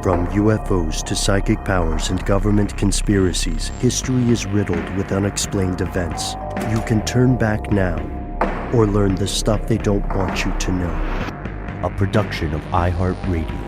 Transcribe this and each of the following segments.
From UFOs to psychic powers and government conspiracies, history is riddled with unexplained events. You can turn back now or learn the stuff they don't want you to know. A production of iHeartRadio.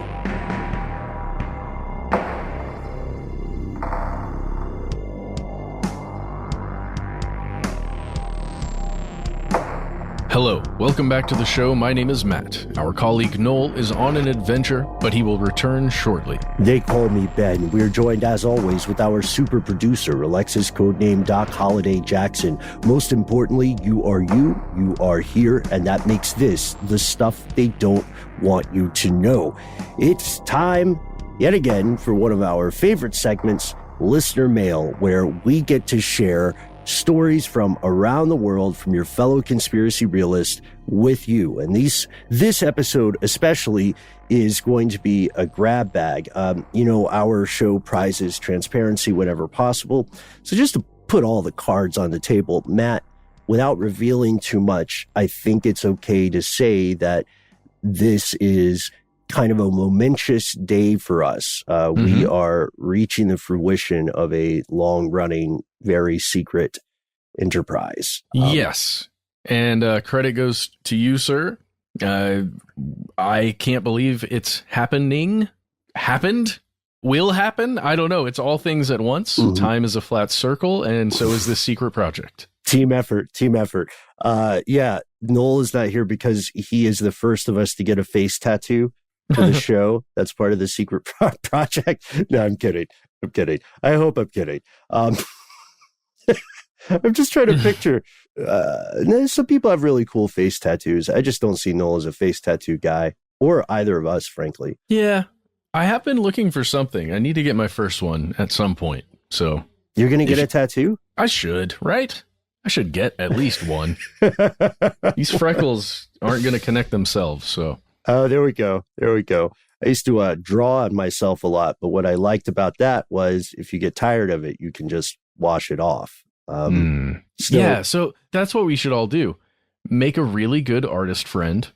Hello, welcome back to the show. My name is Matt. Our colleague Noel is on an adventure, but he will return shortly. They call me Ben. We're joined as always with our super producer, Alexis codename Doc Holiday Jackson. Most importantly, you are here, and that makes this the stuff they don't want you to know. It's time, yet again, for one of our favorite segments, Listener Mail, where we get to share stories from around the world from your fellow conspiracy realists with you. And this episode especially is going to be a grab bag. Our show prizes transparency whenever possible. So just to put all the cards on the table, Matt, without revealing too much, I think it's okay to say that this is kind of a momentous day for us. We are reaching the fruition of a long-running, very secret enterprise. Yes. And credit goes to you, sir. I can't believe it's happened, will happen. I don't know. It's all things at once. Time is a flat circle, and so is this secret project. Team effort. Noel is not here because he is the first of us to get a face tattoo for the show. That's part of the secret project. No, I'm kidding. I hope I'm kidding. I'm just trying to picture. Some people have really cool face tattoos. I just don't see Noel as a face tattoo guy, or either of us, frankly. Yeah, I have been looking for something. I need to get my first one at some point. So you're going to get a tattoo? I should, right? I should get at least one. These freckles aren't going to connect themselves, so. Oh, there we go. I used to draw on myself a lot, but what I liked about that was if you get tired of it, you can just wash it off. So that's what we should all do. Make a really good artist friend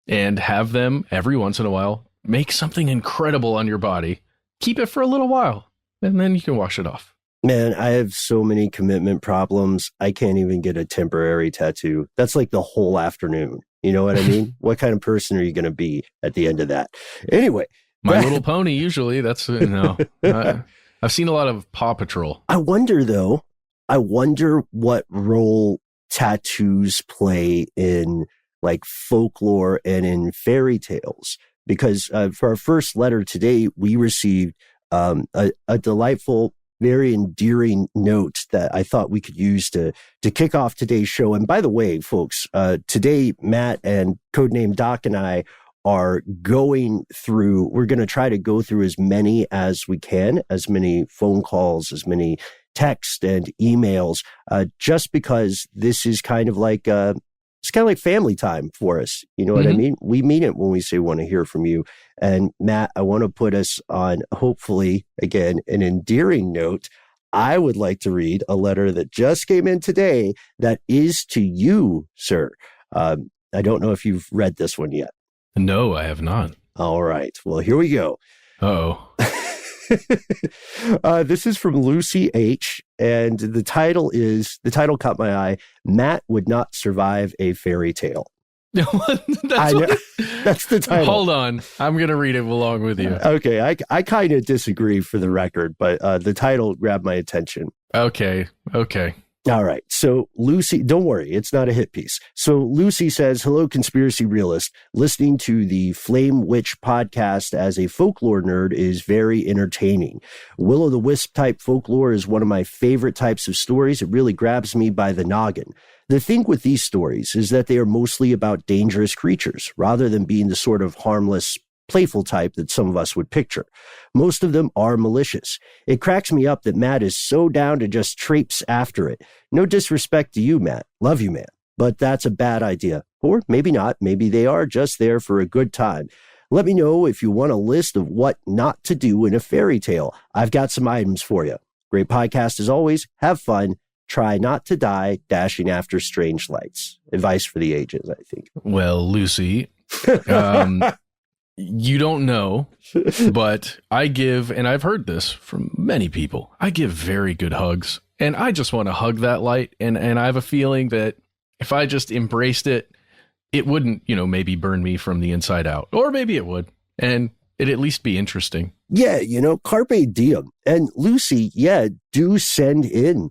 and have them every once in a while make something incredible on your body. Keep it for a little while, and then you can wash it off. Man, I have so many commitment problems. I can't even get a temporary tattoo. That's like the whole afternoon. You know what I mean? What kind of person are you going to be at the end of that? Anyway. My Little Pony, usually. That's, no. I've seen a lot of Paw Patrol. I wonder what role tattoos play in like folklore and in fairy tales. Because for our first letter today, we received a delightful, very endearing note that I thought we could use to kick off today's show. And by the way, folks, today, Matt and codename Doc and I are we're going to try to go through as many as we can, as many phone calls, as many texts and emails, just because this is kind of like, it's kind of like family time for us. You know what I mean? We mean it when we say we want to hear from you. And Matt, I want to put us on, hopefully, again, an endearing note. I would like to read a letter that just came in today that is to you, sir. I don't know if you've read this one yet. No, I have not. All right. Well, here we go. Uh-oh. This is from Lucy H. And the title caught my eye. Matt would not survive a fairy tale. That's the title. Hold on. I'm going to read it along with you. Okay. I kind of disagree for the record, but the title grabbed my attention. Okay. All right. So Lucy, don't worry. It's not a hit piece. So Lucy says, hello, conspiracy realist. Listening to the Flame Witch podcast as a folklore nerd is very entertaining. Will-o'-the-wisp type folklore is one of my favorite types of stories. It really grabs me by the noggin. The thing with these stories is that they are mostly about dangerous creatures rather than being the sort of harmless, playful type that some of us would picture. Most of them are malicious. It cracks me up that Matt is so down to just traipse after it. No disrespect to you, Matt. Love you, man. But that's a bad idea. Or maybe not. Maybe they are just there for a good time. Let me know if you want a list of what not to do in a fairy tale. I've got some items for you. Great podcast as always. Have fun. Try not to die dashing after strange lights. Advice for the ages, I think. Well, Lucy, You don't know, but I give, and I've heard this from many people, I give very good hugs, and I just want to hug that light. And I have a feeling that if I just embraced it, it wouldn't, maybe burn me from the inside out, or maybe it would, and it'd at least be interesting. Yeah, carpe diem. And Lucy, do send in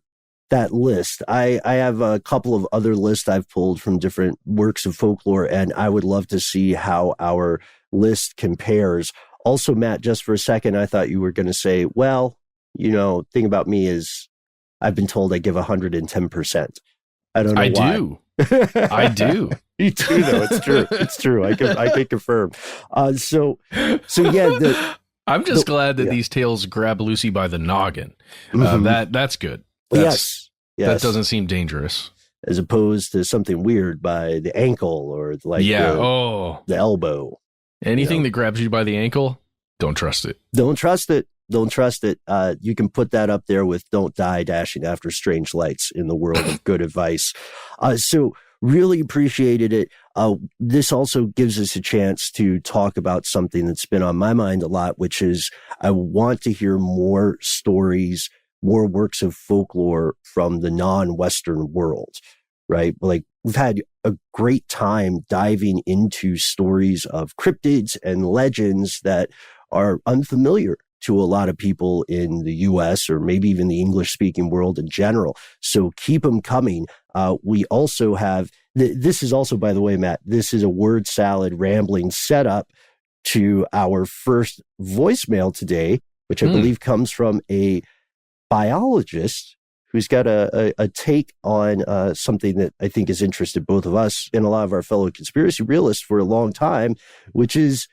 that list. I have a couple of other lists I've pulled from different works of folklore, and I would love to see how our list compares. Also, Matt, just for a second, I thought you were going to say, well, thing about me is I've been told I give 110%. I don't know why. I do. You do, though. It's true. It's true. I can confirm. So yeah. I'm just glad that these tales grab Lucy by the noggin. That's good. Yes. That doesn't seem dangerous. As opposed to something weird by the ankle or the elbow. Anything that grabs you by the ankle, don't trust it. Don't trust it. Don't trust it. You can put that up there with "Don't die dashing after strange lights" in the world of good advice. So really appreciated it. This also gives us a chance to talk about something that's been on my mind a lot, which is I want to hear more stories, more works of folklore from the non-Western world, right? Like we've had a great time diving into stories of cryptids and legends that are unfamiliar to a lot of people in the US or maybe even the English-speaking world in general. So keep them coming. We also have, this is also, by the way, Matt, this is a word salad rambling setup to our first voicemail today, which I believe comes from a biologist who's got a take on something that I think has interested both of us and a lot of our fellow conspiracy realists for a long time, which is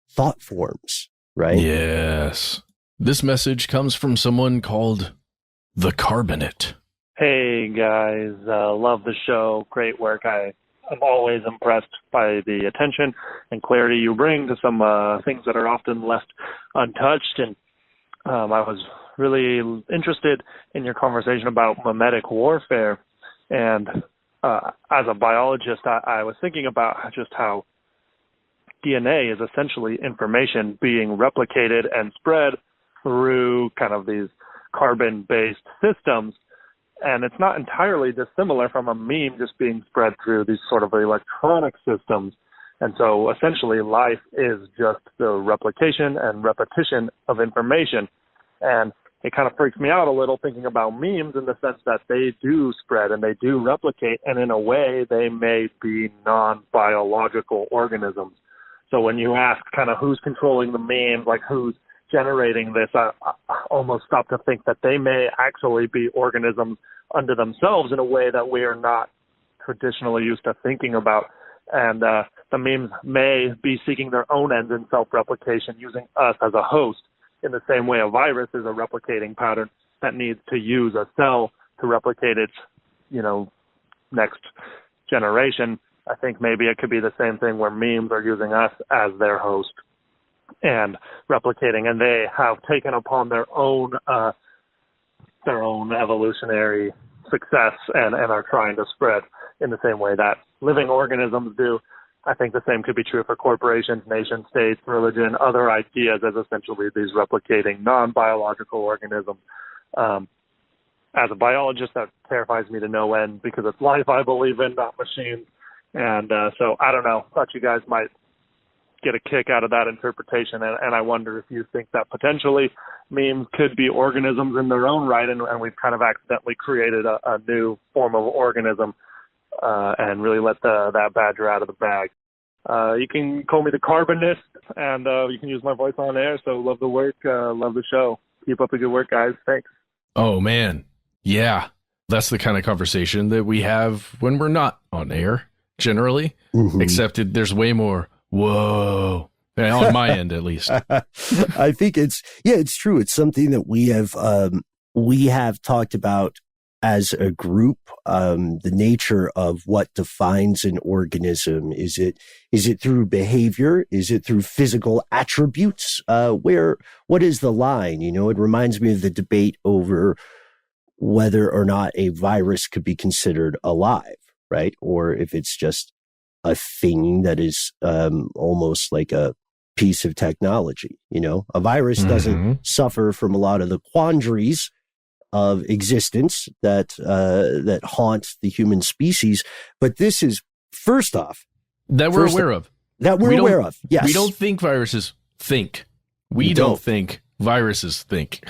thought forms, right? Yes. This message comes from someone called the Carbonate. Hey, guys. Love the show. Great work. I'm always impressed by the attention and clarity you bring to some things that are often left untouched. And I was really interested in your conversation about mimetic warfare. And as a biologist, I was thinking about just how DNA is essentially information being replicated and spread through kind of these carbon-based systems. And it's not entirely dissimilar from a meme just being spread through these sort of electronic systems. And so essentially life is just the replication and repetition of information. And it kind of freaks me out a little thinking about memes in the sense that they do spread and they do replicate, and in a way they may be non-biological organisms. So when you ask kind of who's controlling the memes, like who's generating this, I almost stop to think that they may actually be organisms unto themselves in a way that we are not traditionally used to thinking about. And the memes may be seeking their own ends in self-replication using us as a host, in the same way a virus is a replicating pattern that needs to use a cell to replicate its, next generation. I think maybe it could be the same thing where memes are using us as their host and replicating, and they have taken upon their own evolutionary success and are trying to spread in the same way that living organisms do. I think the same could be true for corporations, nation states, religion, other ideas as essentially these replicating non-biological organisms. As a biologist, that terrifies me to no end because it's life I believe in, not machines. And so I don't know, thought you guys might get a kick out of that interpretation. And I wonder if you think that potentially memes could be organisms in their own right, and we've kind of accidentally created a new form of organism and really let that badger out of the bag. You can call me the Carbonist, and you can use my voice on air. So love the work, love the show. Keep up the good work, guys. Thanks. Oh, man. Yeah. That's the kind of conversation that we have when we're not on air, generally, except there's way more, whoa, on my end, at least. I think it's true. It's something that we have talked about as a group, the nature of what defines an organism. Is it through behavior? Is it through physical attributes? What is the line? It reminds me of the debate over whether or not a virus could be considered alive, right? Or if it's just a thing that is almost like a piece of technology. A virus doesn't suffer from a lot of the quandaries of existence that haunt the human species. But this is, first off, that we're aware of. That we're aware of. Yes. We don't think viruses think. We don't think viruses think.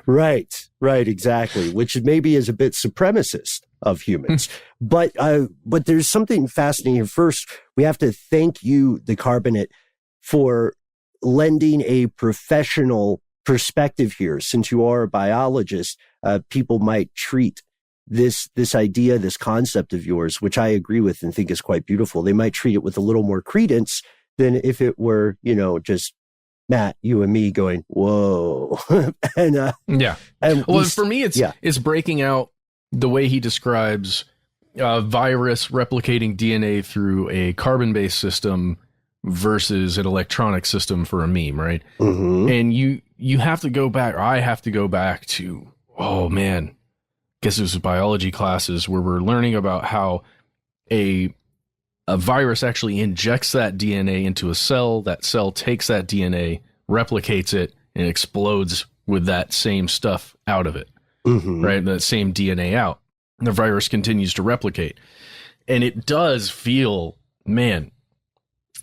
Right, exactly. Which maybe is a bit supremacist of humans. But there's something fascinating. First, we have to thank you, the Carbonate, for lending a professional perspective here. Since you are a biologist, people might treat this idea, this concept of yours, which I agree with and think is quite beautiful. They might treat it with a little more credence than if it were, just Matt, you and me going, whoa. And for me, it's breaking out the way he describes a virus replicating DNA through a carbon-based system versus an electronic system for a meme, right? And you have to go back, or I have to go back to, oh man, guess it was biology classes where we're learning about how a virus actually injects that DNA into a cell. That cell takes that DNA, replicates it, and explodes with that same stuff out of it, right? That same DNA out. And the virus continues to replicate. And it does feel, man,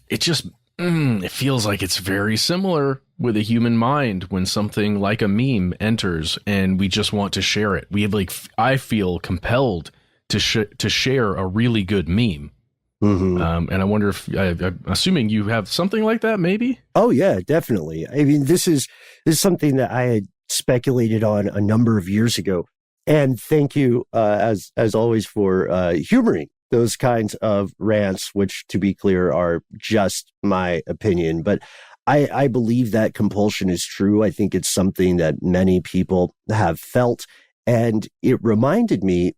it just, it feels like it's very similar with a human mind when something like a meme enters and we just want to share it. We have I feel compelled to share a really good meme. And I wonder if, I'm assuming you have something like that, maybe? Oh yeah, definitely. I mean, this is something that I had speculated on a number of years ago. And thank you, as always, for humoring those kinds of rants, which, to be clear, are just my opinion. But I believe that compulsion is true. I think it's something that many people have felt. And it reminded me,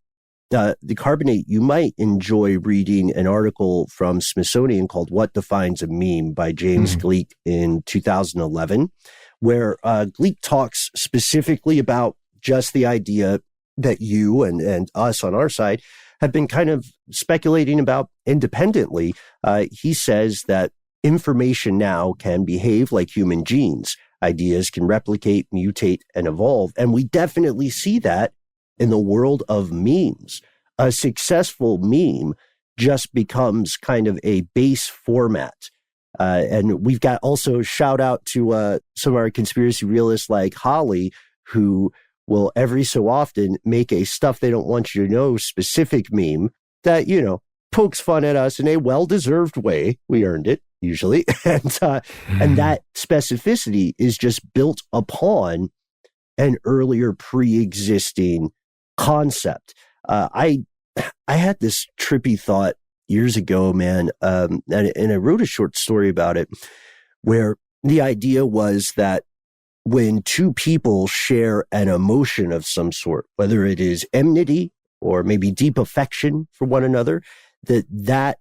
the Carbonate, you might enjoy reading an article from Smithsonian called What Defines a Meme by James Gleick in 2011, where Gleick talks specifically about just the idea that you and us on our side have been kind of speculating about independently. He says that information now can behave like human genes. Ideas can replicate, mutate, and evolve. And we definitely see that in the world of memes. A successful meme just becomes kind of a base format. And we've got also shout out to some of our conspiracy realists like Holly, who will every so often make a stuff they don't want you to know specific meme that, pokes fun at us in a well-deserved way. We earned it, usually. And that specificity is just built upon an earlier pre-existing concept. I had this trippy thought years ago, man, and I wrote a short story about it, where the idea was that when two people share an emotion of some sort, whether it is enmity or maybe deep affection for one another, that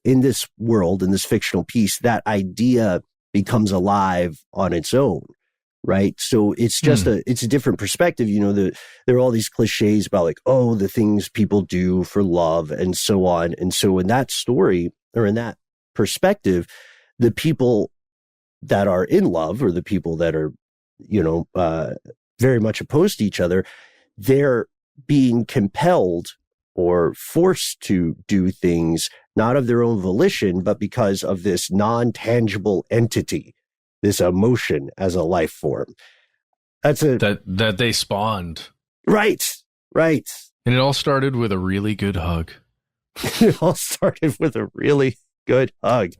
in this world, in this fictional piece, that idea becomes alive on its own. Right. So it's just it's a different perspective. There are all these cliches about the things people do for love and so on. And so in that story, or in that perspective, the people that are in love, or the people that are, very much opposed to each other, they're being compelled or forced to do things not of their own volition, but because of this non-tangible entity, this emotion as a life form. That they spawned. Right. And it all started with a really good hug. It all started with a really good hug,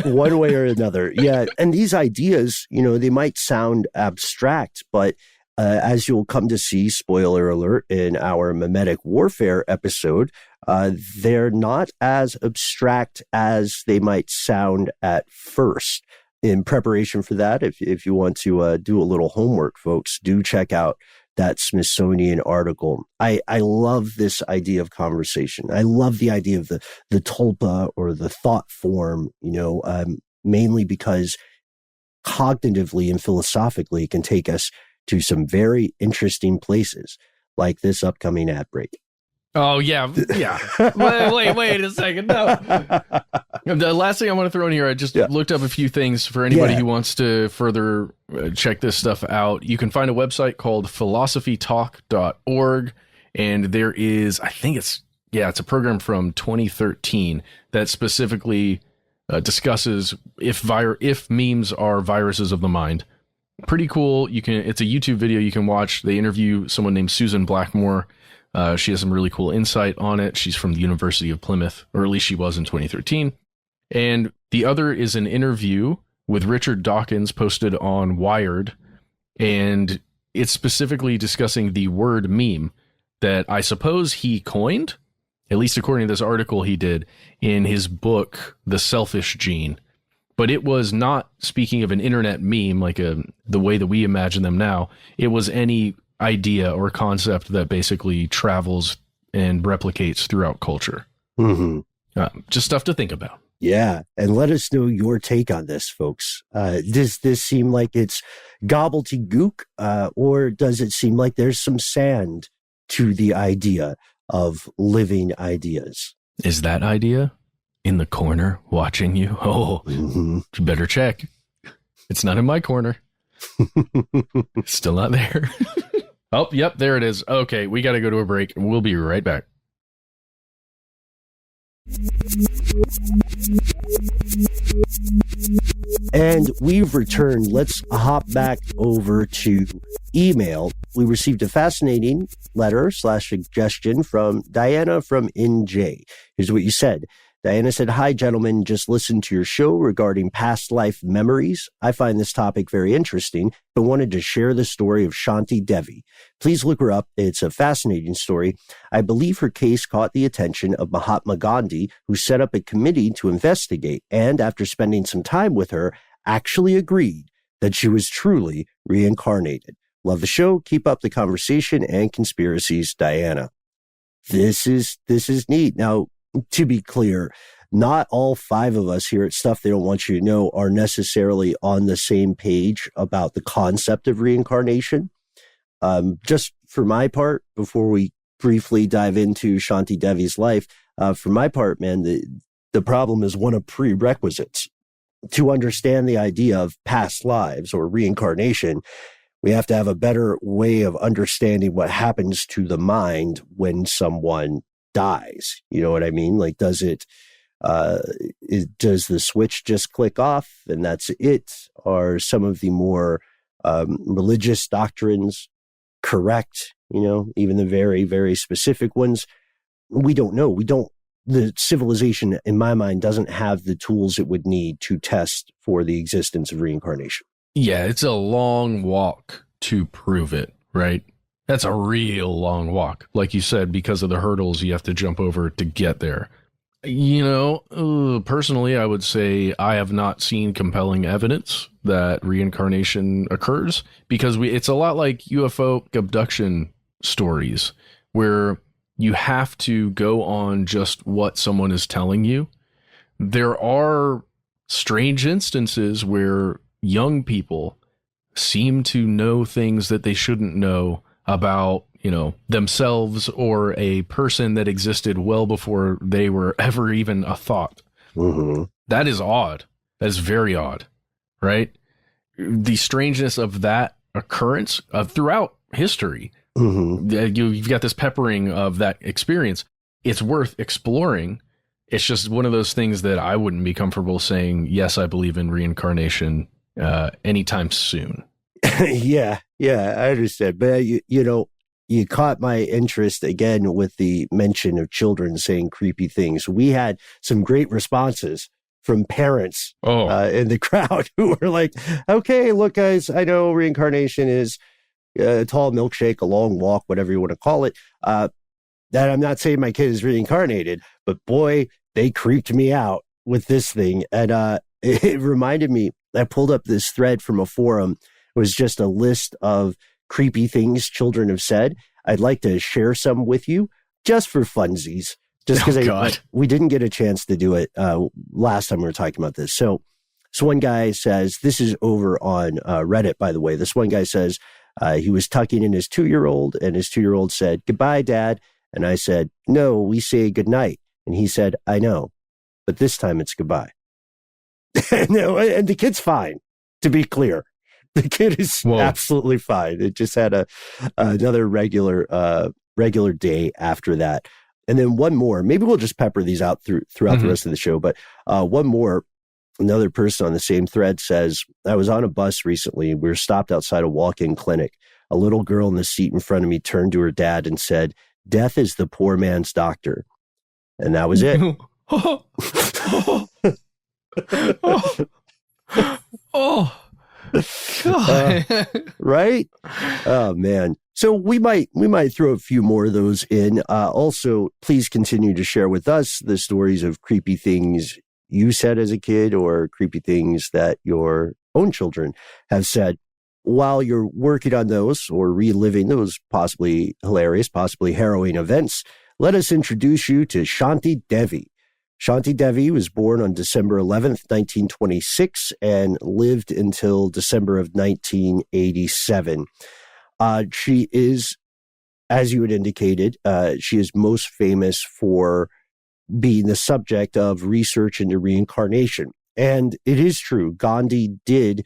one way or another. Yeah. And these ideas, they might sound abstract, but as you'll come to see, spoiler alert, in our mimetic warfare episode, they're not as abstract as they might sound at first. In preparation for that, if you want to do a little homework, folks, do check out that Smithsonian article. I love this idea of conversation. I love the idea of the tulpa, or the thought form, mainly because cognitively and philosophically it can take us to some very interesting places, like this upcoming ad break. Oh, yeah. Wait a second. No. The last thing I want to throw in here, I just looked up a few things for anybody who wants to further check this stuff out. You can find a website called philosophytalk.org, and there is, I think it's a program from 2013 that specifically discusses if memes are viruses of the mind. Pretty cool. It's a YouTube video you can watch. They interview someone named Susan Blackmore. She has some really cool insight on it. She's from the University of Plymouth, or at least she was in 2013. And the other is an interview with Richard Dawkins posted on Wired. And it's specifically discussing the word meme that I suppose he coined, at least according to this article he did in his book, The Selfish Gene. But it was not speaking of an internet meme like the way that we imagine them now. It was any idea or concept that basically travels and replicates throughout culture. Mm-hmm. Just stuff to think about. Yeah. And let us know your take on this, folks. Does this seem like it's gobbledygook, or does it seem like there's some sand to the idea of living ideas? Is that idea in the corner watching you? Oh, you better check. It's not in my corner. It's still not there. Oh, yep, there it is. Okay, we got to go to a break. We'll be right back. And we've returned. Let's hop back over to email. We received a fascinating letter / suggestion from Diana from NJ. Here's what you said. Diana said, "Hi, gentlemen. Just listened to your show regarding past life memories. I find this topic very interesting, but wanted to share the story of Shanti Devi. Please look her up. It's a fascinating story. I believe her case caught the attention of Mahatma Gandhi, who set up a committee to investigate, and after spending some time with her, actually agreed that she was truly reincarnated. Love the show. Keep up the conversation and conspiracies, Diana." This is neat. Now, to be clear, not all 5 of us here at Stuff They Don't Want You to Know are necessarily on the same page about the concept of reincarnation. Just for my part, before we briefly dive into Shanti Devi's life, for my part, man, the problem is one of prerequisites. To understand the idea of past lives or reincarnation, we have to have a better way of understanding what happens to the mind when someone dies. You know what I mean? Like, does the switch just click off and that's it? Are some of the more religious doctrines correct? You know, even the very, very specific ones. We don't know. The civilization, in my mind, doesn't have the tools it would need to test for the existence of reincarnation. Yeah, it's a long walk to prove it, right? That's a real long walk, like you said, because of the hurdles you have to jump over to get there. You know, personally, I would say I have not seen compelling evidence that reincarnation occurs, because it's a lot like UFO abduction stories where you have to go on just what someone is telling you. There are strange instances where young people seem to know things that they shouldn't know about, you know, themselves or a person that existed well before they were ever even a thought. Mm-hmm. That is odd. That is very odd, right? The strangeness of that occurrence throughout history. Mm-hmm. You've got this peppering of that experience. It's worth exploring. It's just one of those things that I wouldn't be comfortable saying, yes, I believe in reincarnation anytime soon. Yeah, I understand. But, you know, you caught my interest again with the mention of children saying creepy things. We had some great responses from parents in the crowd who were like, okay, look, guys, I know reincarnation is a tall milkshake, a long walk, whatever you want to call it. That I'm not saying my kid is reincarnated, but boy, they creeped me out with this thing. And it reminded me, I pulled up this thread from a forum. It was just a list of creepy things children have said. I'd like to share some with you just for funsies, just because we didn't get a chance to do it last time we were talking about this. So one guy says, this is over on Reddit, by the way. This one guy says he was tucking in his 2-year-old, and his 2-year-old said, "Goodbye, Dad." And I said, no, we say goodnight. And he said, I know, but this time it's goodbye. And the kid's fine, to be clear. The kid is absolutely fine. It just had another regular day after that. And then one more, maybe we'll just pepper these out throughout the rest of the show. But one more, another person on the same thread says, I was on a bus recently. We were stopped outside a walk-in clinic. A little girl in the seat in front of me turned to her dad and said, death is the poor man's doctor. And that was it. God. Right? Oh, man. So we might throw a few more of those in. Also, please continue to share with us the stories of creepy things you said as a kid or creepy things that your own children have said. While you're working on those or reliving those possibly hilarious, possibly harrowing events, let us introduce you to Shanti Devi. Shanti Devi was born on December 11th, 1926, and lived until December of 1987. She is, as you had indicated, she is most famous for being the subject of research into reincarnation. And it is true, Gandhi did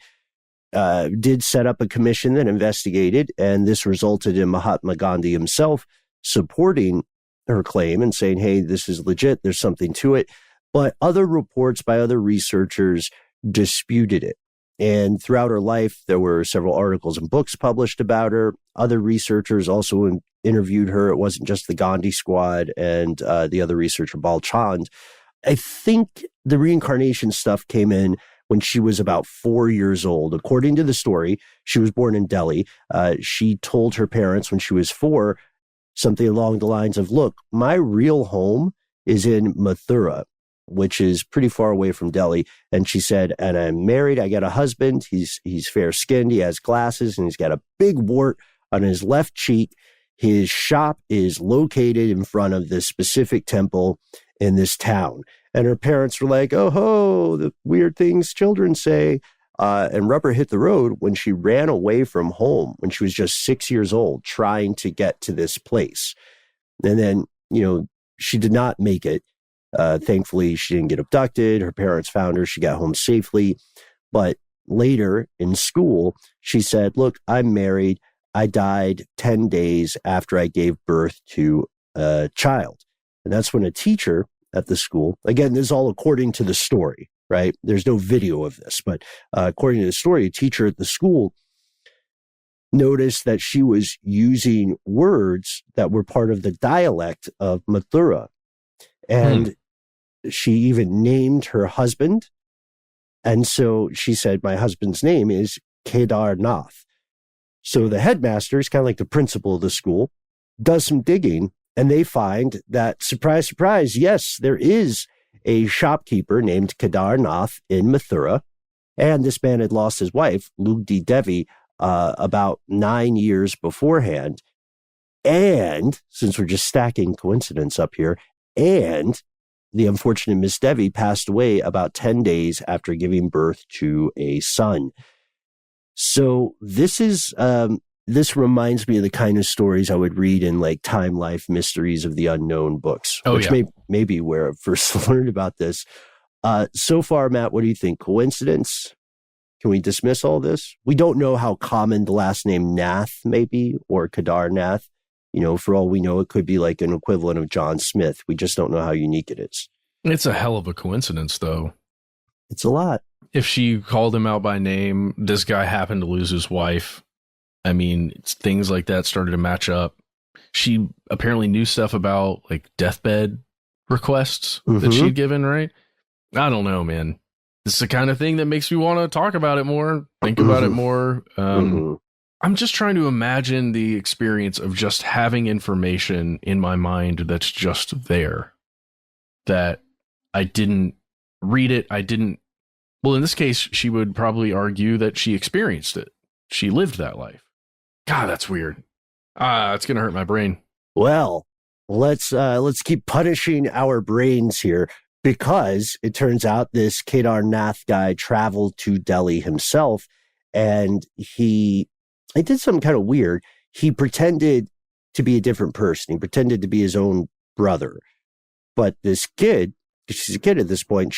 set up a commission that investigated, and this resulted in Mahatma Gandhi himself supporting her claim and saying, hey, this is legit, there's something to it. But other reports by other researchers disputed it. And throughout her life, there were several articles and books published about her. Other researchers also interviewed her. It wasn't just the Gandhi squad and the other researcher, Bal Chand. I think the reincarnation stuff came in when she was about 4 years old. According to the story, she was born in Delhi. She told her parents when she was 4 something along the lines of, look, my real home is in Mathura, which is pretty far away from Delhi. And she said, and I'm married. I got a husband. He's fair skinned. He has glasses and he's got a big wart on his left cheek. His shop is located in front of this specific temple in this town. And her parents were like, oh, ho, the weird things children say. And rubber hit the road when she ran away from home when she was just 6 years old, trying to get to this place. And then, she did not make it. Thankfully, she didn't get abducted. Her parents found her. She got home safely. But later in school, she said, look, I'm married. I died 10 days after I gave birth to a child. And that's when a teacher at the school, again, this is all according to the story, right? There's no video of this, but according to the story, a teacher at the school noticed that she was using words that were part of the dialect of Mathura. And she even named her husband. And so she said, my husband's name is Kedarnath. So the headmaster is kind of like the principal of the school, does some digging, and they find that, surprise, surprise, yes, there is a shopkeeper named Kedarnath in Mathura. And this man had lost his wife, Lugdi Devi, about 9 years beforehand. And since we're just stacking coincidence up here, and the unfortunate Miss Devi passed away about 10 days after giving birth to a son. So this is this reminds me of the kind of stories I would read in like Time Life Mysteries of the Unknown books, which may be where I first learned about this. So far, Matt, what do you think? Coincidence? Can we dismiss all this? We don't know how common the last name Nath may be, or Kedarnath. For all we know, it could be like an equivalent of John Smith. We just don't know how unique it is. It's a hell of a coincidence, though. It's a lot. If she called him out by name, this guy happened to lose his wife. I mean, things like that started to match up. She apparently knew stuff about like deathbed requests that she'd given, right? I don't know, man. This is the kind of thing that makes me want to talk about it more, think about it more. I'm just trying to imagine the experience of just having information in my mind that's just there, that I didn't read it. Well, in this case, she would probably argue that she experienced it. She lived that life. God, that's weird. It's going to hurt my brain. Well, let's keep punishing our brains here, because it turns out this Kedarnath guy traveled to Delhi himself, and he did something kind of weird. He pretended to be a different person. He pretended to be his own brother. But this kid, she's a kid at this point,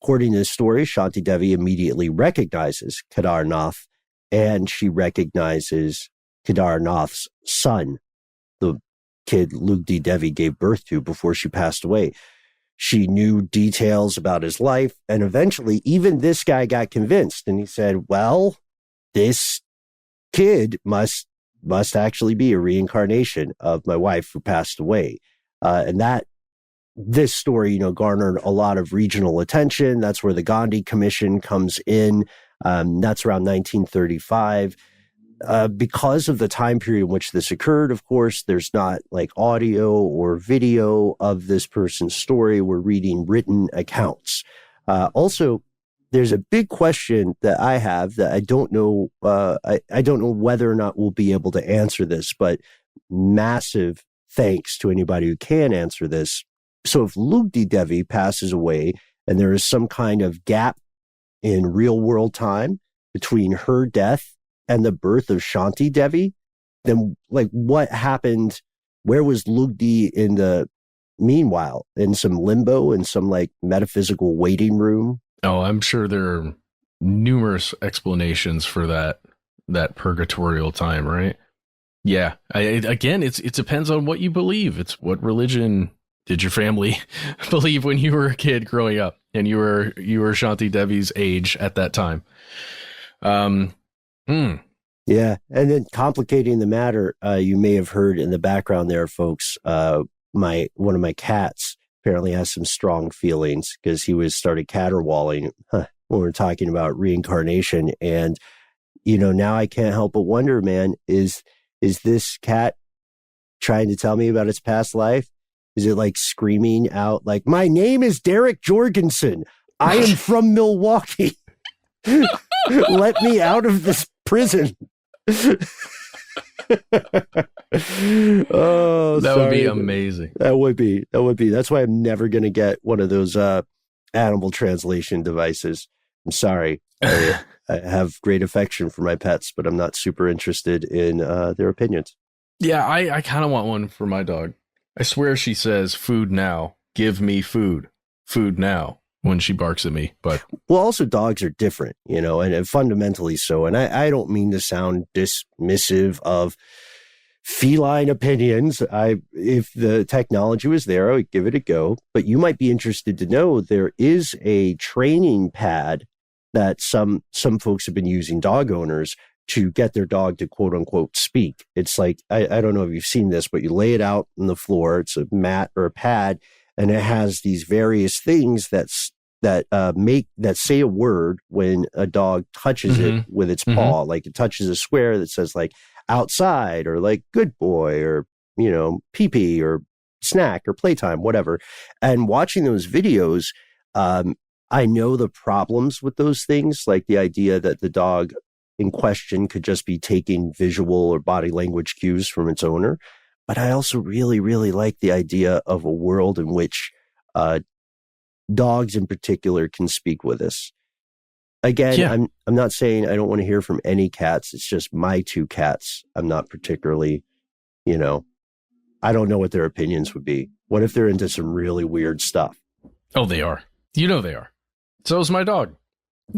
according to the story, Shanti Devi immediately recognizes Kedar Nath, and she recognizes Kedar Nath's son, the kid Lugdi Devi gave birth to before she passed away. She knew details about his life, and eventually even this guy got convinced, and he said, well, this kid must actually be a reincarnation of my wife who passed away. And this story, garnered a lot of regional attention. That's where the Gandhi Commission comes in. That's around 1935. Because of the time period in which this occurred, of course, there's not like audio or video of this person's story. We're reading written accounts. Also, there's a big question that I have that I don't know. I don't know whether or not we'll be able to answer this, but massive thanks to anybody who can answer this. So if Lugdi Devi passes away and there is some kind of gap in real world time between her death and the birth of Shanti Devi, then like what happened? Where was Lugdi in the meanwhile? In some limbo, in some like metaphysical waiting room? Oh, I'm sure there are numerous explanations for that purgatorial time, right? Yeah. Again, it depends on what you believe. It's what religion did your family believe when you were a kid growing up and you were Shanti Devi's age at that time. Yeah. And then complicating the matter, you may have heard in the background there, folks, one of my cats apparently has some strong feelings because he started caterwauling when we're talking about reincarnation. And, now I can't help but wonder, man, is this cat trying to tell me about its past life? Is it like screaming out like, my name is Derek Jorgensen. I am from Milwaukee. Let me out of this prison. Oh, that would be amazing. That would be. That's why I'm never going to get one of those animal translation devices. I'm sorry. I have great affection for my pets, but I'm not super interested in their opinions. Yeah, I kind of want one for my dog. I swear she says, food now, give me food now, when she barks at me. But well, also dogs are different, and fundamentally so. And I don't mean to sound dismissive of feline opinions. If the technology was there, I would give it a go. But you might be interested to know there is a training pad that some folks have been using, dog owners, to get their dog to quote unquote speak. It's like, I don't know if you've seen this, but you lay it out on the floor. It's a mat or a pad, and it has these various things that say a word when a dog touches it with its paw. Like it touches a square that says like outside or like good boy or, pee pee or snack or playtime, whatever. And watching those videos, I know the problems with those things, like the idea that the dog in question could just be taking visual or body language cues from its owner. But I also really, really like the idea of a world in which dogs in particular can speak with us. Again, yeah. I'm not saying I don't want to hear from any cats. It's just my two cats. I'm not particularly, I don't know what their opinions would be. What if they're into some really weird stuff? Oh, they are. They are. So is my dog.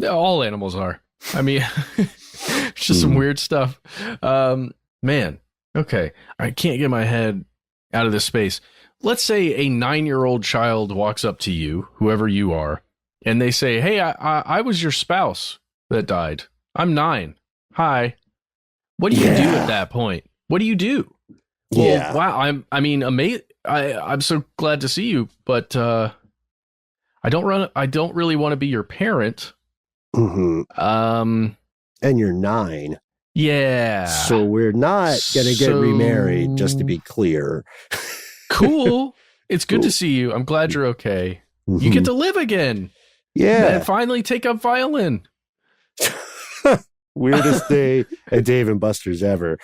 All animals are. I mean, it's just some weird stuff. Man, okay. I can't get my head out of this space. Let's say a 9-year-old child walks up to you, whoever you are, and they say, hey, I was your spouse that died. I'm 9. Hi. What do you do at that point? What do you do? Well, wow. I'm so glad to see you, but I don't really want to be your parent. And you're 9. Yeah. So we're not going to get remarried, just to be clear. Cool. It's good to see you. I'm glad you're okay. You get to live again. Yeah. And finally take up violin. Weirdest day at Dave and Buster's ever.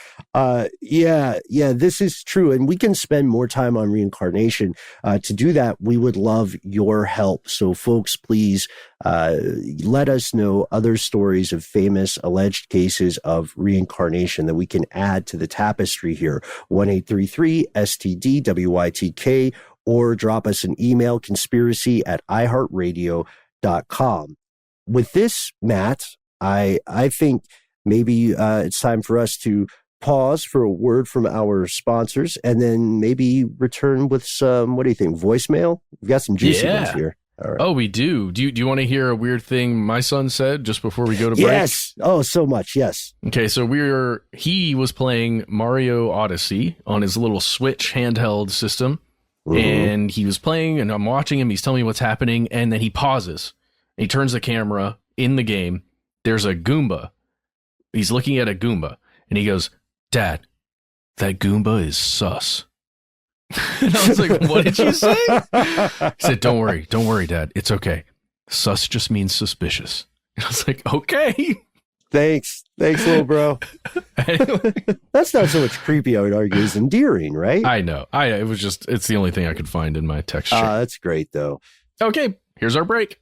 Yeah, this is true. And we can spend more time on reincarnation. To do that, we would love your help. So folks, please let us know other stories of famous alleged cases of reincarnation that we can add to the tapestry here. 1-833-STDWYTK, or drop us an email, conspiracy@iHeartRadio.com. With this, Matt, I think maybe it's time for us to pause for a word from our sponsors and then maybe return with some, what do you think, voicemail? We've got some juicy ones here. All right. Oh, we do. Do you want to hear a weird thing my son said just before we go to break? Yes. Oh, so much. Yes. Okay, so he was playing Mario Odyssey on his little Switch handheld system, and he was playing, and I'm watching him. He's telling me what's happening, and then he pauses. He turns the camera in the game. There's a Goomba. He's looking at a Goomba, and he goes, "Dad, that Goomba is sus." And I was like, "What did you say?" He said, Don't worry, Dad. It's okay. Sus just means suspicious." And I was like, "Okay." Thanks, little bro. Anyway. That's not so much creepy, I would argue, as endearing, right? I know. It's the only thing I could find in my text string. That's great, though. Okay, here's our break.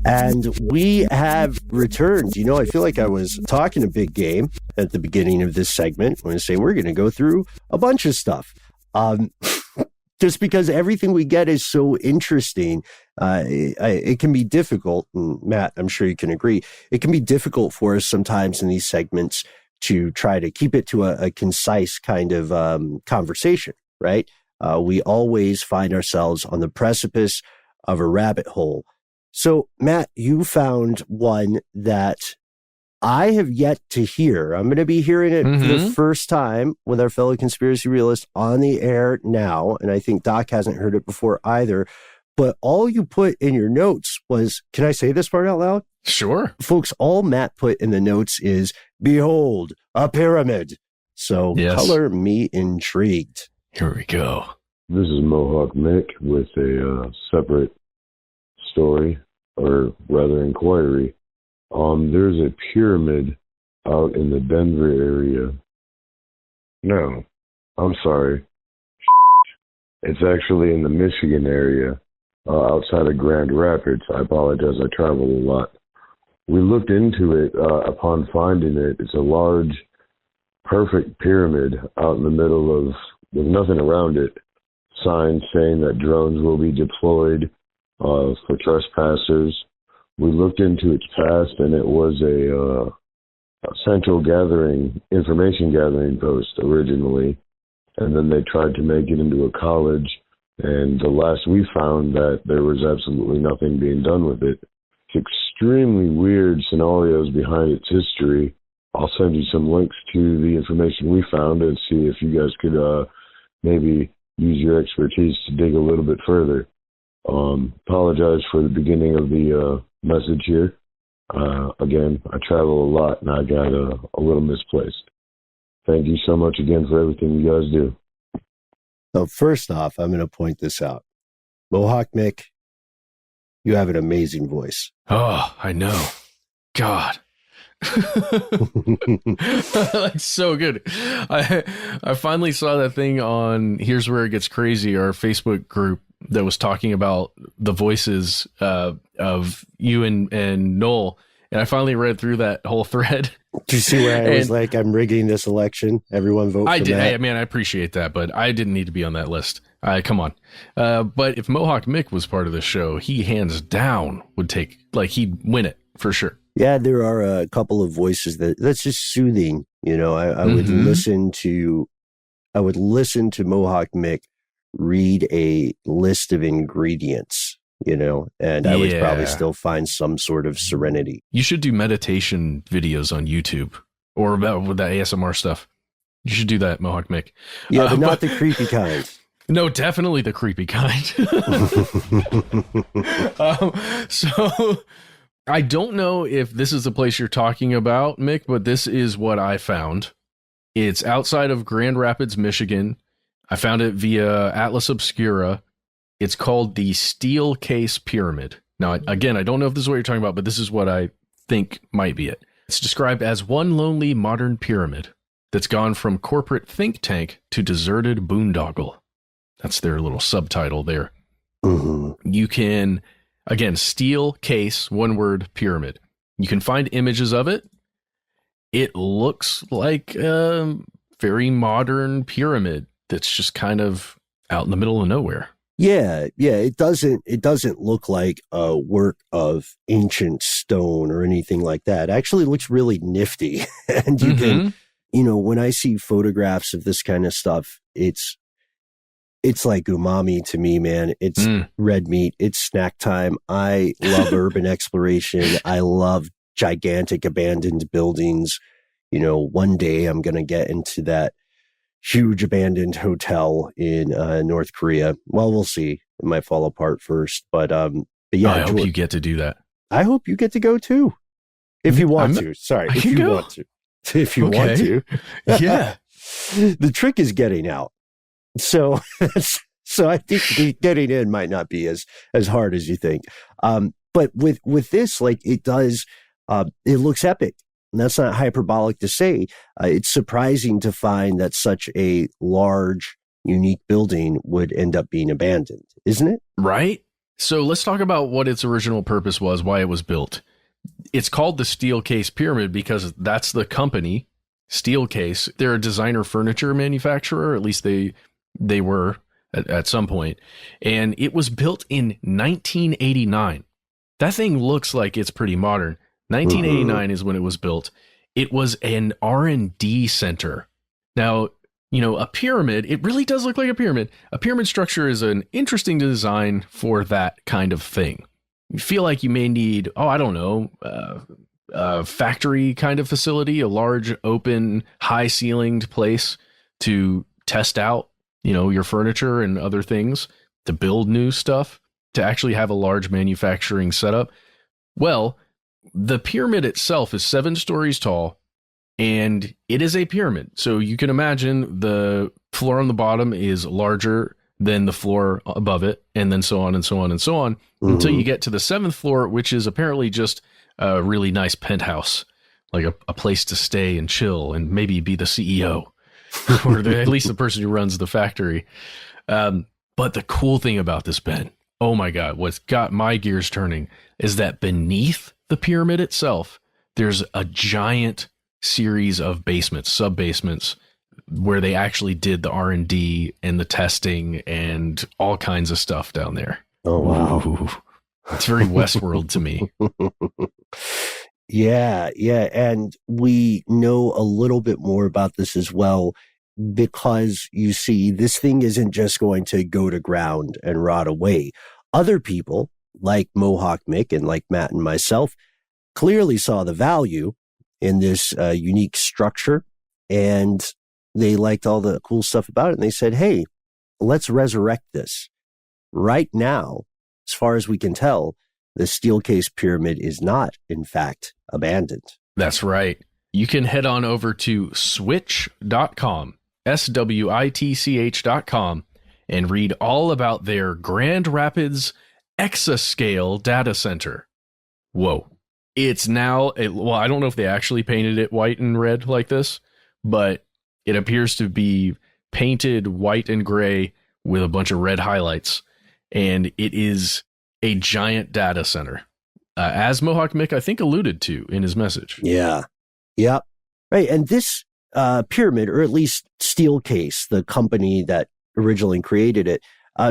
And we have returned. You know, I feel like I was talking a big game at the beginning of this segment. I'm going to say we're going to go through a bunch of stuff. Just because everything we get is so interesting, it can be difficult. And Matt, I'm sure you can agree. It can be difficult for us sometimes in these segments to try to keep it to a concise kind of conversation, right? We always find ourselves on the precipice of a rabbit hole. So, Matt, you found one that I have yet to hear. I'm going to be hearing it for the first time with our fellow conspiracy realist on the air now. And I think Doc hasn't heard it before either. But all you put in your notes was, can I say this part out loud? Sure. Folks, all Matt put in the notes is, "Behold, a pyramid." So color me intrigued. Here we go. This is Mohawk Mick with a separate story, or rather inquiry. There's a pyramid out in the Denver area. No, I'm sorry. It's actually in the Michigan area, outside of Grand Rapids. I apologize, I travel a lot. We looked into it upon finding it. It's a large, perfect pyramid out in the middle of, with nothing around it. Signs saying that drones will be deployed for trespassers. We looked into its past, and it was a central information gathering post originally, and then they tried to make it into a college, and the last we found that there was absolutely nothing being done with it. It's extremely weird scenarios behind its history. I'll send you some links to the information we found and see if you guys could maybe use your expertise to dig a little bit further. Apologize for the beginning of the message here. Again, I travel a lot and I got a little misplaced. Thank you so much again for everything you guys do. So first off, I'm going to point this out. Mohawk Mick, you have an amazing voice. Oh, I know. God. Like, so good. I finally saw that thing on Here's Where It Gets Crazy, our Facebook group, that was talking about the voices of you and Noel, and I finally read through that whole thread. Did you see where I was like, I'm rigging this election? Everyone vote for I did. Matt. I mean, I appreciate that, but I didn't need to be on that list. Come on. But if Mohawk Mick was part of the show, he hands down would take, like, he'd win it for sure. Yeah, there are a couple of voices that's just soothing. You know, I would listen to Mohawk Mick read a list of ingredients, you know, and I would probably still find some sort of serenity. You should do meditation videos on YouTube or about with that ASMR stuff. You should do that, Mohawk Mick. Yeah, but not the creepy kind. No, definitely the creepy kind. So I don't know if this is the place you're talking about, Mick, but this is what I found. It's outside of Grand Rapids, Michigan. I found it via Atlas Obscura. It's called the Steelcase Pyramid. Now, again, I don't know if this is what you're talking about, but this is what I think might be it. It's described as one lonely modern pyramid that's gone from corporate think tank to deserted boondoggle. That's their little subtitle there. Mm-hmm. You can, again, Steelcase, one word, pyramid. You can find images of it. It looks like a very modern pyramid that's just kind of out in the middle of nowhere. Yeah. It doesn't look like a work of ancient stone or anything like that. It actually looks really nifty. And you can, when I see photographs of this kind of stuff, it's like umami to me, man. It's red meat. It's snack time. I love urban exploration. I love gigantic abandoned buildings. One day I'm going to get into that huge abandoned hotel in North Korea. Well, we'll see. It might fall apart first, but yeah. I hope you get to do that. I hope you get to go too, if you want to. Sorry, if you want to. If you want to, yeah. The trick is getting out. So I think getting in might not be as hard as you think. But with this, like it does, it looks epic. And that's not hyperbolic to say. It's surprising to find that such a large, unique building would end up being abandoned, isn't it? Right. So let's talk about what its original purpose was, why it was built. It's called the Steelcase Pyramid because that's the company, Steelcase. They're a designer furniture manufacturer, at least they were at some point. And it was built in 1989. That thing looks like it's pretty modern. 1989 is when it was built. It was an R&D center. Now, a pyramid, it really does look like a pyramid. A pyramid structure is an interesting design for that kind of thing. You feel like you may need, a factory kind of facility, a large, open, high-ceilinged place to test out, your furniture and other things, to build new stuff, to actually have a large manufacturing setup. Well, the pyramid itself is 7 stories tall, and it is a pyramid. So you can imagine the floor on the bottom is larger than the floor above it, and then so on and so on and so on, until you get to the 7th floor, which is apparently just a really nice penthouse, like a place to stay and chill and maybe be the CEO, or at least the person who runs the factory. But the cool thing about this, Ben, oh my God, what's got my gears turning is that beneath the pyramid itself, there's a giant series of basements, sub-basements, where they actually did the R&D and the testing and all kinds of stuff down there. Oh, wow. Ooh, it's very Westworld to me. Yeah. And we know a little bit more about this as well, because you see, this thing isn't just going to go to ground and rot away. Other people, like Mohawk Mick and like Matt and myself, clearly saw the value in this unique structure, and they liked all the cool stuff about it. And they said, hey, let's resurrect this. Right now, as far as we can tell, the Steelcase Pyramid is not, in fact, abandoned. That's right. You can head on over to switch.com, SWITCH.com, and read all about their Grand Rapids exascale data center. Whoa. It's now, I don't know if they actually painted it white and red like this, but it appears to be painted white and gray with a bunch of red highlights. And it is a giant data center, as Mohawk Mick, I think, alluded to in his message. Yeah. Yep. Right. And this pyramid, or at least Steelcase, the company that originally created it,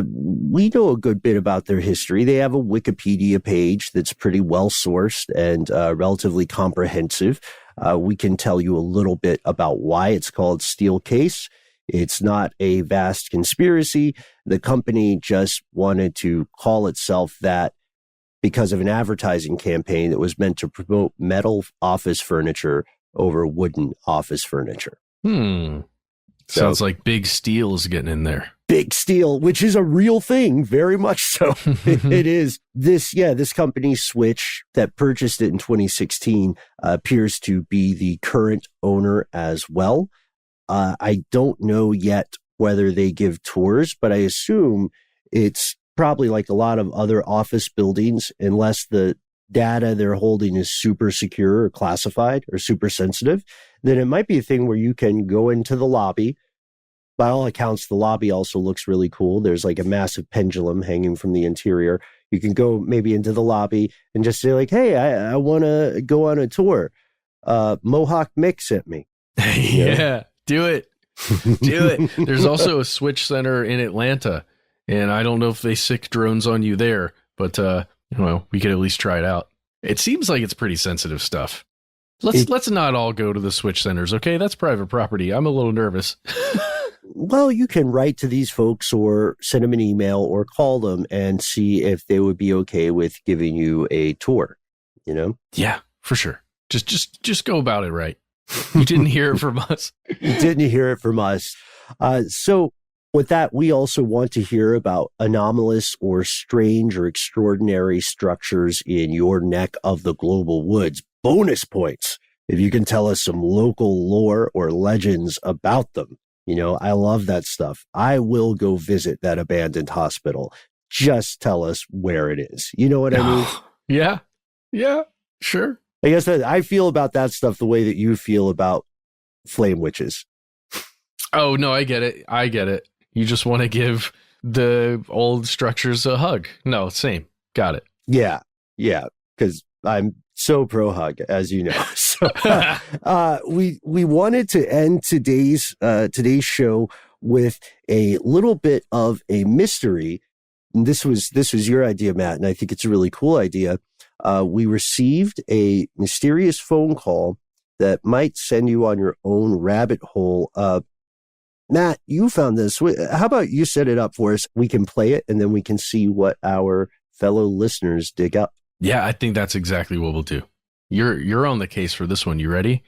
we know a good bit about their history. They have a Wikipedia page that's pretty well sourced and relatively comprehensive. We can tell you a little bit about why it's called Steelcase. It's not a vast conspiracy. The company just wanted to call itself that because of an advertising campaign that was meant to promote metal office furniture over wooden office furniture. Sounds like Big Steel is getting in there. Big Steel, which is a real thing, very much so. It is. This company, Switch, that purchased it in 2016, appears to be the current owner as well. I don't know yet whether they give tours, but I assume it's probably like a lot of other office buildings, unless the data they're holding is super secure or classified or super sensitive, then it might be a thing where you can go into the lobby. By all accounts, the lobby also looks really cool. There's like a massive pendulum hanging from the interior. You can go maybe into the lobby and just say like, hey, I want to go on a tour. Mohawk Mick sent me. Yeah, do it. Do it. There's also a switch center in Atlanta, and I don't know if they sick drones on you there, but we could at least try it out. It seems like it's pretty sensitive stuff. Let's not all go to the switch centers, okay? That's private property. I'm a little nervous. Well, you can write to these folks or send them an email or call them and see if they would be okay with giving you a tour, you know? Yeah, for sure. Just go about it right. You didn't hear it from us. You didn't hear it from us. So with that, we also want to hear about anomalous or strange or extraordinary structures in your neck of the global woods. Bonus points if you can tell us some local lore or legends about them. You know, I love that stuff. I will go visit that abandoned hospital. Just tell us where it is. You know what I mean? Yeah, sure. I guess that I feel about that stuff the way that you feel about flame witches. Oh, no, I get it. You just want to give the old structures a hug. No, same. Got it. Yeah, because I'm so pro hug, as you know. So we wanted to end today's show with a little bit of a mystery. And this was your idea, Matt, and I think it's a really cool idea. We received a mysterious phone call that might send you on your own rabbit hole. Matt, you found this. How about you set it up for us? We can play it, and then we can see what our fellow listeners dig up. Yeah, I think that's exactly what we'll do. You're on the case for this one. You ready?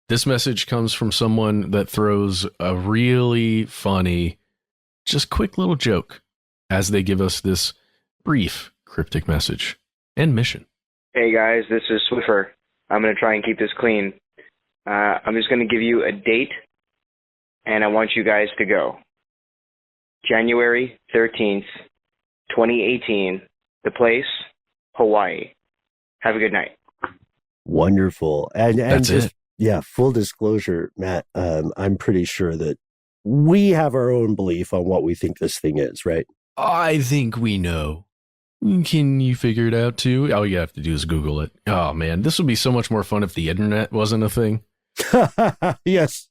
This message comes from someone that throws a really funny, just quick little joke as they give us this brief cryptic message and mission. Hey guys, this is Swiffer. I'm going to try and keep this clean. I'm just going to give you a date, and I want you guys to go. January 13th, 2018. The place, Hawaii. Have a good night. Wonderful. And that's just, it. Yeah, full disclosure, Matt, I'm pretty sure that we have our own belief on what we think this thing is, right? I think we know. Can you figure it out too? All you have to do is Google it. Oh man, this would be so much more fun if the internet wasn't a thing. Yes.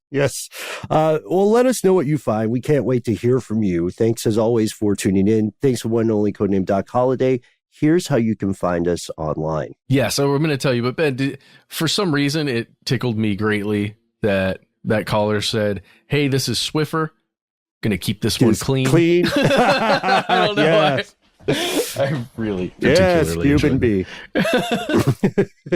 Well, let us know what you find. We can't wait to hear from you. Thanks as always for tuning in. Thanks for one and only codename Doc Holliday. Here's how you can find us online. Yeah, so I'm going to tell you, but Ben, for some reason, it tickled me greatly that caller said, "Hey, this is Swiffer. Going to keep this one clean." I don't know why. I really particularly Cuban B.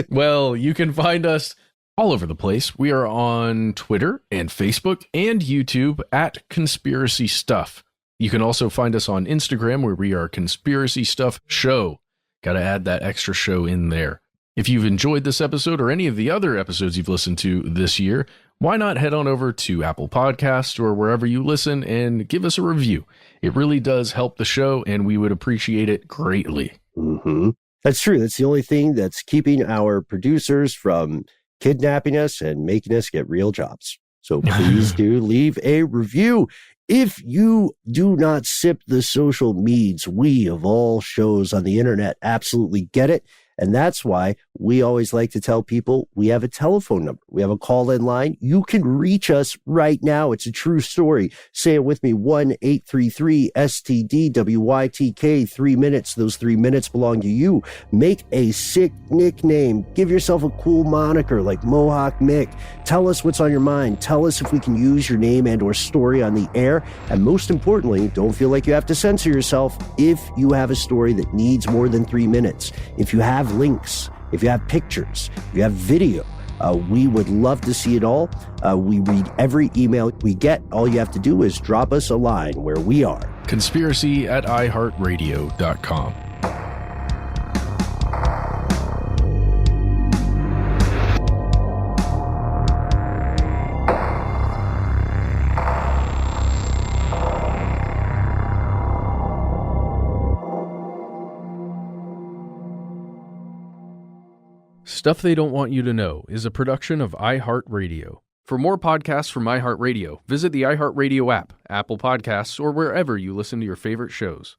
Well, you can find us all over the place. We are on Twitter and Facebook and YouTube at Conspiracy Stuff. You can also find us on Instagram, where we are Conspiracy Stuff Show. Got to add that extra show in there. If you've enjoyed this episode or any of the other episodes you've listened to this year, why not head on over to Apple Podcasts or wherever you listen and give us a review? It really does help the show, and we would appreciate it greatly. Mm-hmm. That's true. That's the only thing that's keeping our producers from kidnapping us and making us get real jobs. So please do leave a review. If you do not sip the social meds, we of all shows on the internet absolutely get it. And that's why we always like to tell people we have a telephone number. We have a call-in line. You can reach us right now. It's a true story. Say it with me, 1-833-STDWYTK. 3 minutes. Those 3 minutes belong to you. Make a sick nickname. Give yourself a cool moniker like Mohawk Mick. Tell us what's on your mind. Tell us if we can use your name and or story on the air. And most importantly, don't feel like you have to censor yourself if you have a story that needs more than 3 minutes. If you have links, if you have pictures, if you have video, we would love to see it all. We read every email we get. All you have to do is drop us a line where we are. conspiracy@iHeartRadio.com. Stuff They Don't Want You to Know is a production of iHeartRadio. For more podcasts from iHeartRadio, visit the iHeartRadio app, Apple Podcasts, or wherever you listen to your favorite shows.